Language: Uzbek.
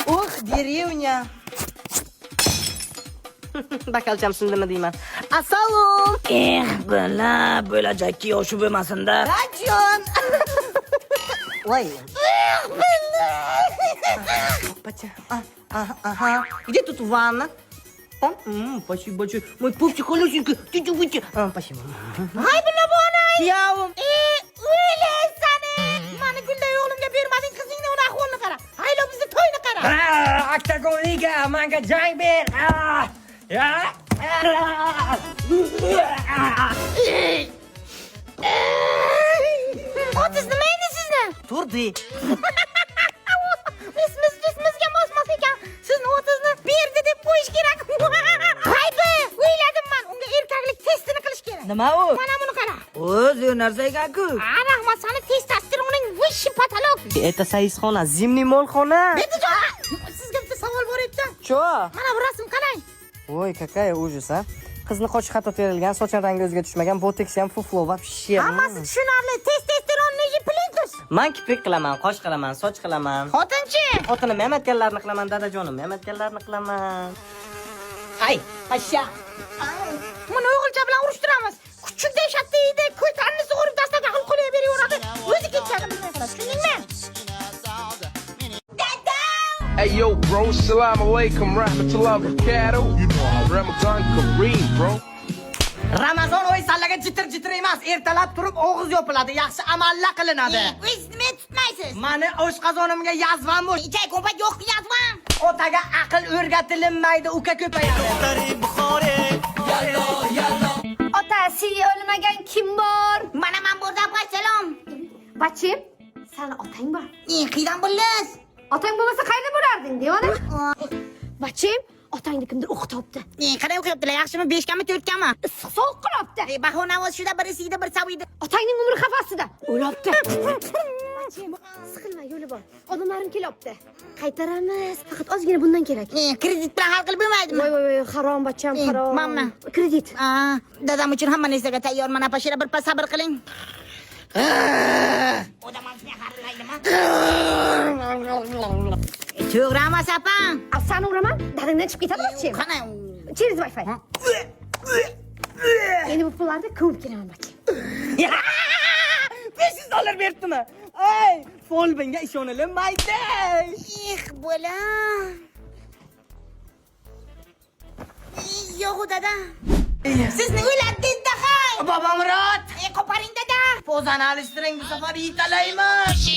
Uх, деревня. Bakalchamsin nima deyman. Assalom. Bala bo'lajakki yoshi bo'lmasin-da. Rajon. Voy. Пача. Ага. Где тут ванна? Там? Спасибо большое. Мой пупчик холюсенький. Тю-тю-тю. Спасибо. Hay bulla bona. Kuyovim. O'ylaysana. Mani gulday o'g'limga bermading qizingni uni ahvolini qara. Haylo bizni to'yni qara. Oktagonliga menga jang ber. Otiz nima endi sizni? Turdi. Ismizga mos ekan. Sizni otizni berdi deb qo'yish kerak. Haybi, o'yladim men. Unga erkaklik testini qilish kerak. Nima u? Mana buni qara. O'zi narsa ekan-ku. Rahmat, sani testosteroning vishi patolog. Это saizxona, zimniy molxona. Betijon, sizga bitta savol bor edi. Cho? Mana bu rasm qarang. Voy, какая ужас, a? Qizni qochi xato terilgan, soching rangi o'ziga tushmagan, botoks ham fuflo вообще. Hammasi tushunarli. Testosteronni yeb plintus. Men kiprik qilaman, qosh qilaman, soch qilaman. Xotinchi. Xotinim ham aytganlarini qilaman, dadajonim ham aytganlarini qilaman. Ay, pasha. Buni o'g'ilcha bilan urushtiramiz. Kuchukday shattiydi, ko'tarni sug'urib dastaga xil qo'lay beraveradi. O'zi ketadi bilmay qoladi. Tushundingmi? Hey yo, bro, salam alaikum, rahmatullah, barakatuh. You know, Ramadan Kareem, bro. Ramazon o'yinsalarga jitir emas, ertalab turib og'iz yopiladi, yaxshi amallar qilinadi. Siz nima tutmaysiz? Mani oshqozonimga yazvam bor. Ichay kompat yo'q yazmam. Otaga aql o'rgatilmaydi, uka ko'payadi. Ota, siz o'lmagan kim bor? Mana men borda salom. Bachim, sani otang bor. Qidan bo'lasiz. Otang bo'lmasa qayerda bo'larding, devona? Bachim, otangni kimdir o'qitibdi. Qanday o'qiyaptilar? Yaxshimi, 5 kami, 4 kami? Issiq sovuq qilibdi. Bahona o'z shunda birisida bir saviydi. Otangning umri xafasida. O'libdi. Bachim, siqilma, yo'li bor. Odamlarim kelyapti. Qaytaramiz, faqat ozgina bundan kerak. Kredit bilan hal qilib bo'lmaydimi? Voy, harom bacham, harom. Mamma. Kredit. Dadam uchun hamma narsaga tayyorman, apashira bir pas sabr qiling. Odam olishga xarilaydimi? To'g'rimi, sapam? Asani uraman, dadangdan chiqib ketadi bachim. Qani? Через Wi-Fi. Endi bu pullarni ko'p kelaman bachim. $500 beribdimi? Ey, folbinga ishonilmaydi. Bola. Yo'q, dada. Sizni o'yladingiz hay. Bobomurod, Qo'paring dada. pozani alishtiring, bu safar yetalaymiz.